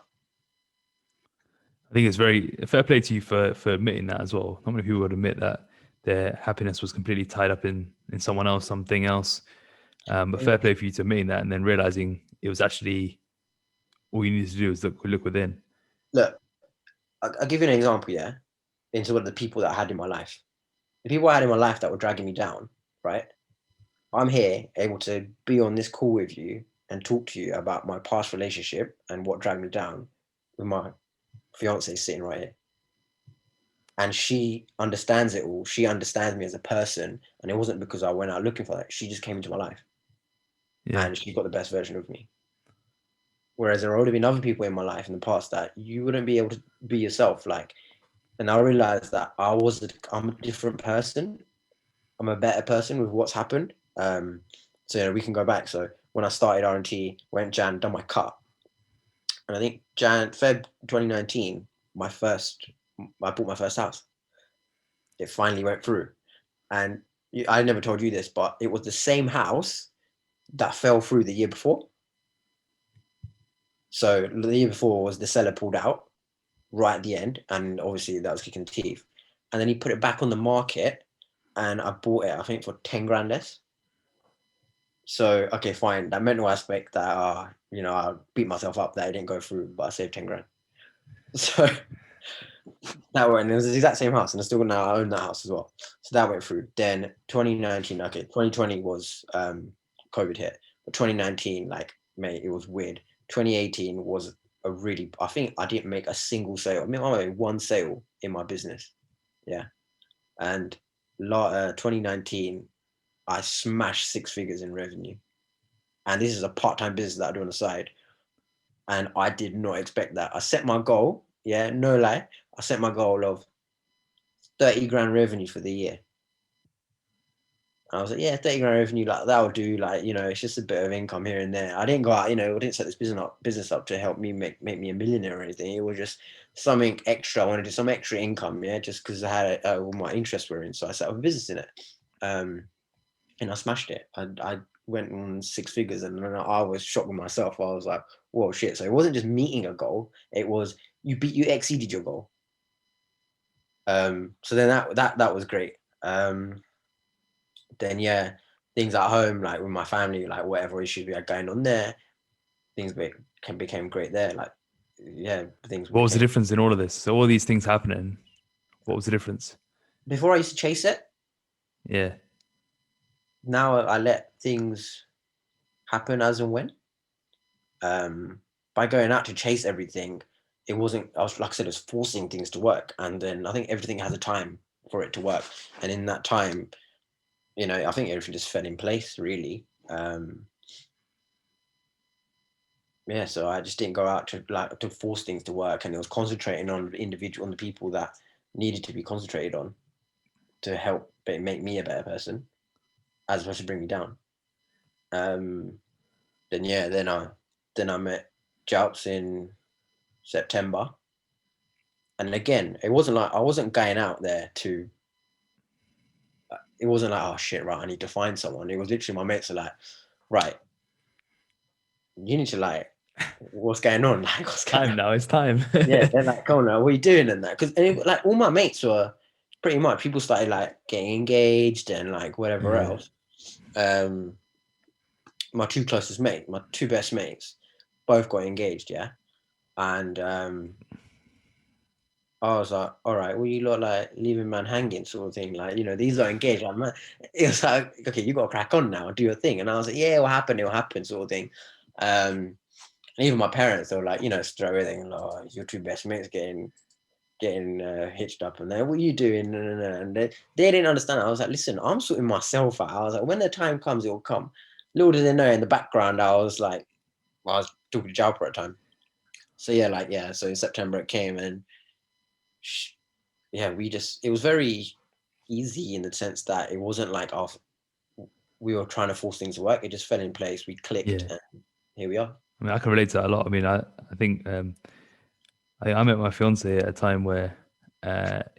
I think it's very fair play to you for admitting that as well. Not many people would admit that their happiness was completely tied up in someone else, something else. But fair play for you to admitting that and then realizing it was actually all you need to do is look within. Look, I'll give you an example, yeah, into what the people that I had in my life. The people I had in my life that were dragging me down, right? I'm here able to be on this call with you and talk to you about my past relationship and what dragged me down with my fiance sitting right here. And she understands it all. She understands me as a person. And it wasn't because I went out looking for that. She just came into my life Yeah. and she got the best version of me. Whereas there would have been other people in my life in the past that you wouldn't be able to be yourself. Like, and I realized that I'm a different person. I'm a better person with what's happened. So we can go back. So when I started R&T, went Jan, done my cut, and I think Feb 2019, I bought my first house. It finally went through, and I never told you this, but it was the same house that fell through the year before. So the year before was the seller pulled out right at the end, and obviously that was kicking teeth. And then he put it back on the market, and I bought it, I think, for 10 grand less. So okay, fine. That mental aspect that I beat myself up that it didn't go through, but I saved 10 grand. So that went. It was the exact same house, and I still now own that house as well. So that went through. Then 2019, okay, 2020 was COVID hit, but 2019, like mate, it was weird. 2018 was a really. I think I didn't make a single sale. I mean, I made one sale in my business. Yeah, and 2019, I smashed six figures in revenue. And this is a part-time business that I do on the side. And I did not expect that. I set my goal, yeah, no lie. I set my goal of 30 grand revenue for the year. And I was like, yeah, 30 grand revenue, like that'll do. Like, it's just a bit of income here and there. I didn't go out, I didn't set this business up to help me make me a millionaire or anything. It was just something extra. I wanted to do some extra income, yeah, just because I had all my interests were in. So I set up a business in it. And I smashed it. I went on six figures, and then I was shocked with myself. I was like, "Whoa, shit!" So it wasn't just meeting a goal; it was you exceeded your goal. So then that was great. Then yeah, things at home, like with my family, like whatever issues we had going on there, things became great there. Like yeah, things What was the became. difference in all of this? So all these things happening. What was the difference? Before I used to chase it. Yeah. Now I let things happen as and when. By going out to chase everything, it wasn't. I was like I said, it was forcing things to work, and then I think everything has a time for it to work, and in that time, I think everything just fell in place really. yeah, so I just didn't go out to force things to work, and it was concentrating on the people that needed to be concentrated on to help make me a better person, as opposed to bring me down. Um, then yeah, then I met Jouts in September, and again, it wasn't like I wasn't going out there to. It wasn't like, oh shit, right, I need to find someone. It was literally my mates are like, right, you need to like, what's going on? Like, what's going Time on? now, it's time. Yeah, they're like, come on, now, what are you doing and that? Because like all my mates were pretty much people started like getting engaged and like whatever Yeah. else. Um, my two closest mates, my two best mates, both got engaged, yeah. And I was like, all right, well, you look like leaving man hanging sort of thing. Like, these are engaged. Like, man, it was like, okay, you got to crack on now, do your thing. And I was like, yeah, it'll happen, sort of thing. And even my parents, they were like, straight away, they like, oh, your two best mates getting hitched up, and they, what are you doing? No, no, no. And they didn't understand. I was like, listen, I'm sorting myself out. I was like, when the time comes, it will come. Little did they know, in the background, I was talking to Jalpa at the time. So yeah, like yeah. So in September it came, and yeah, it was very easy in the sense that it wasn't like we were trying to force things to work. It just fell in place. We clicked, Yeah. and here we are. I mean, I can relate to that a lot. I mean, I think I met my fiance at a time where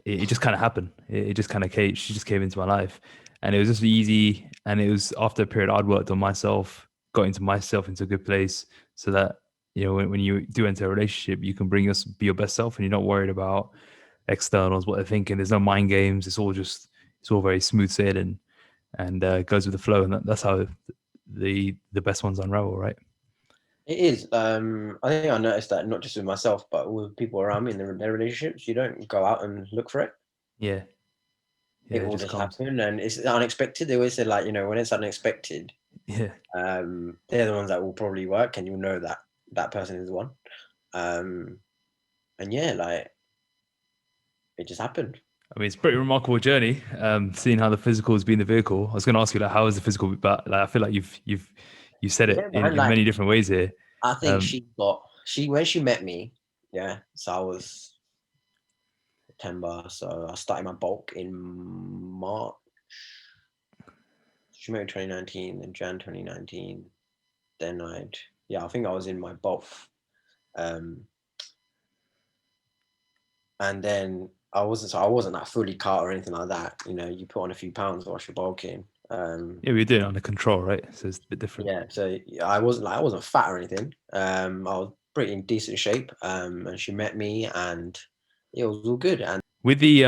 it just kind of happened. It just kind of came. She just came into my life, and it was just easy. And it was after a period I'd worked on myself, got into myself into a good place, so that when you do enter a relationship, you can be your best self, and you're not worried about externals, what they're thinking. There's no mind games. It's all very smooth sailing, and goes with the flow. And that's how the best ones unravel, right? It is. I think I noticed that not just with myself, but with people around me in their relationships. You don't go out and look for it. Yeah, yeah, It it will just just comes. happen, and it's unexpected. They always say like, when it's unexpected, Yeah. they're the ones that will probably work, and you'll know that that person is the one. Um, and yeah, like it just happened. I mean, it's a pretty remarkable journey. Seeing how the physical has been the vehicle. I was going to ask you like, how is the physical? But like, I feel like you said it Yeah, man. in Like many different ways here. I think Um, she when she met me, yeah. So I was September, so I started my bulk in March. She met me 2019, then Jan 2019. Then I think I was in my bulk. Um, and then I wasn't like fully cut or anything like that. You put on a few pounds whilst you're bulking. yeah, we were doing it under control, right? So it's a bit different. Yeah, so I wasn't fat or anything. I was pretty in decent shape. And she met me, and it was all good. And With the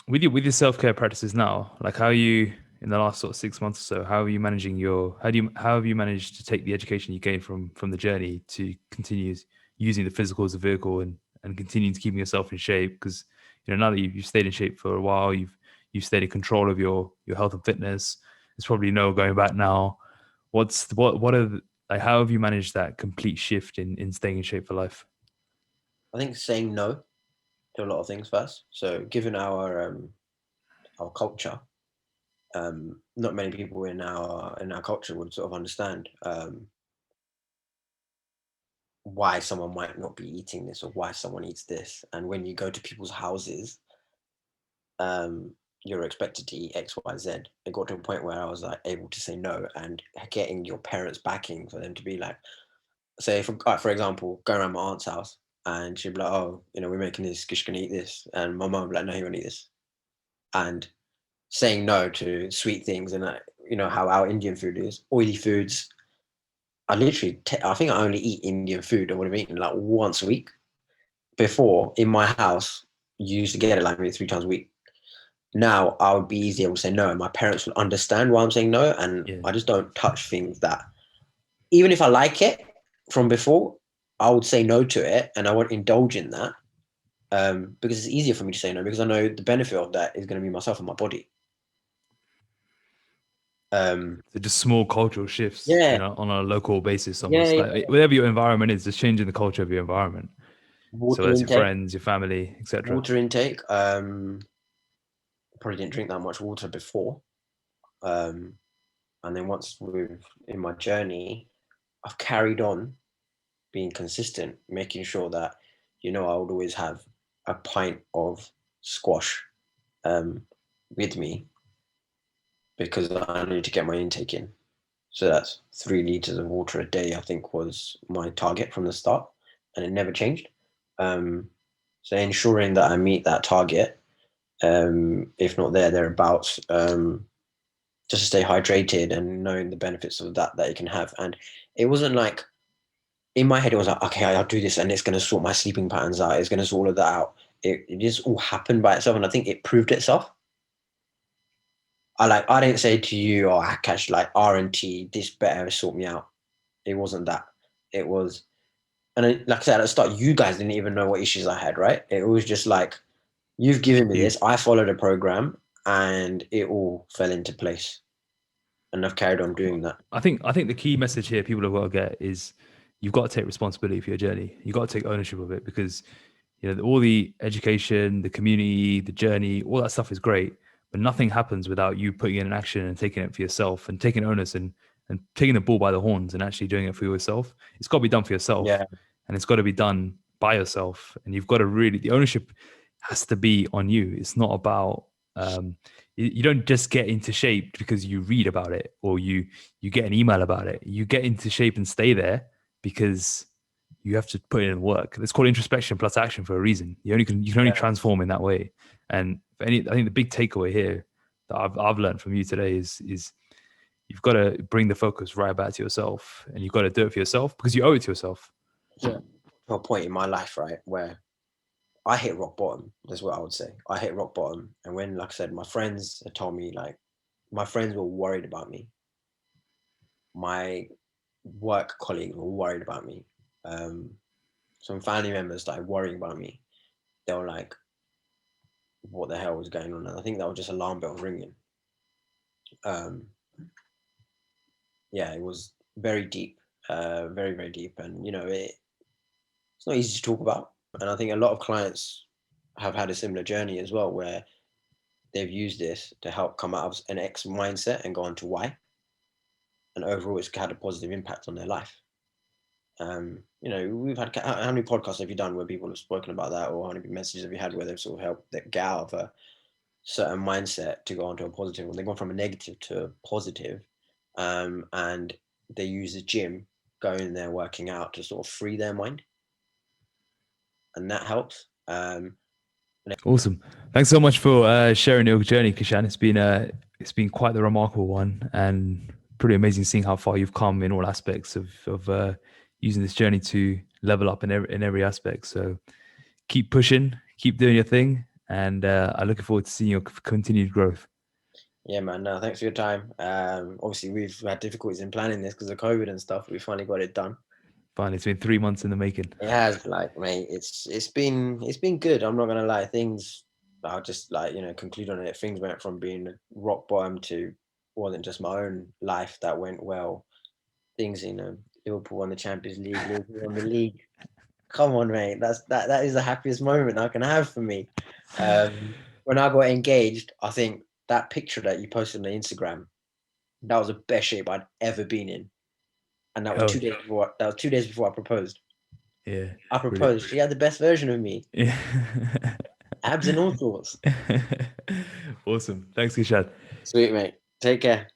with your self care practices now, like how are you in the last sort of 6 months or so? How are you managing how have you managed to take the education you gained from the journey to continue using the physical as a vehicle and continuing to keeping yourself in shape? Because now that you've stayed in shape for a while, you've stayed in control of your health and fitness. There's probably no going back now. What are like how have you managed that complete shift in staying in shape for life? I think saying no to a lot of things first. So given our culture, not many people in our culture would sort of understand why someone might not be eating this or why someone eats this. And when you go to people's houses, um, you're expected to eat X, Y, Z. It got to a point where I was like able to say no, and getting your parents' backing for them to be like, say, for example, going around my aunt's house, and she'd be like, "Oh, we're making this. Kish can eat this," and my mum would be like, "No, he won't eat this." And saying no to sweet things, and how our Indian food is, oily foods. I think I only eat Indian food. I would have eaten like once a week. Before in my house, you used to get it like maybe 3 times a week. Now I would be easy able to say no, and my parents would understand why I'm saying no, and Yeah. I just don't touch things that, even if I like it from before, I would say no to it, and I won't indulge in that, because it's easier for me to say no because I know the benefit of that is going to be myself and my body. Um, So just small cultural shifts, yeah, on a local basis, yeah, almost yeah. like whatever your environment is, just changing the culture of your environment. So Water that's your intake, friends, your family, etc. water intake. Probably didn't drink that much water before, and then once in my journey, I've carried on. being consistent, making sure that, I would always have a pint of squash um, with me because I need to get my intake in. So that's 3 liters of water a day, I think was my target from the start, and it never changed. Um, so ensuring that I meet that target, if not thereabouts, just to stay hydrated and knowing the benefits of that it can have. And it wasn't like in my head, it was like, okay, I'll do this and it's going to sort my sleeping patterns out. It's going to sort all of that out. It just all happened by itself. And I think it proved itself. I didn't say to you, oh, I catch like R&T, this better sort me out. It wasn't that. It was, and like I said at the start, you guys didn't even know what issues I had, right? It was just like, you've given me You. this. I followed a program and it all fell into place. And I've carried on doing that. I think the key message here people have got to get is you've got to take responsibility for your journey. You've got to take ownership of it because all the education, the community, the journey, all that stuff is great, but nothing happens without you putting it in action and taking it for yourself and taking onus and taking the bull by the horns and actually doing it for yourself. It's got to be done for yourself, Yeah. and it's got to be done by yourself. And you've got to really the ownership has to be on you. It's not about you don't just get into shape because you read about it or you get an email about it. You get into shape and stay there because you have to put in work. It's called introspection plus action for a reason. You can only Yeah. transform in that way. And I think the big takeaway here that I've learned from you today is you've got to bring the focus right back to yourself, and you've got to do it for yourself because you owe it to yourself. Yeah. To a point in my life, right, where I hit rock bottom. That's what I would say. I hit rock bottom. And when, like I said, my friends had told me, like, my friends were worried about me. My work colleagues were worried about me. Um, some family members started worrying about me. They were like, what the hell was going on? And I think that was just alarm bells ringing. Um, yeah, it was very deep, very, very deep. And, it's not easy to talk about. And I think a lot of clients have had a similar journey as well, where they've used this to help come out of an X mindset and go on to Y. And overall, it's had a positive impact on their life. We've had how many podcasts have you done where people have spoken about that, or how many messages have you had where they've sort of helped them get out of a certain mindset to go on to a positive, when they've gone from a negative to a positive, and they use the gym, going there, working out to sort of free their mind, and that helps. Awesome. Thanks so much for sharing your journey, Kishan. It's been quite the remarkable one, and pretty amazing seeing how far you've come in all aspects of using this journey to level up in every aspect. So keep pushing, keep doing your thing, and I'm looking forward to seeing your continued growth. Yeah, man. No, thanks for your time. Obviously, we've had difficulties in planning this because of COVID and stuff. We finally got it done. Fine. It's been 3 months in the making. It has, like, mate. It's been good. I'm not gonna lie. Things. I'll just, like, conclude on it. Things went from being rock bottom to wasn't just my own life that went well. Things, Liverpool won the Champions League. Liverpool won the league. Come on, mate. That is the happiest moment I can have for me. When I got engaged, I think that picture that you posted on Instagram, that was the best shape I'd ever been in, and that was Oh, 2 days before. That was 2 days before I proposed. yeah. I Brilliant. proposed. She had the best version of me, Yeah. abs and all sorts. Awesome. Thanks, Kishan. Sweet, mate. Take care.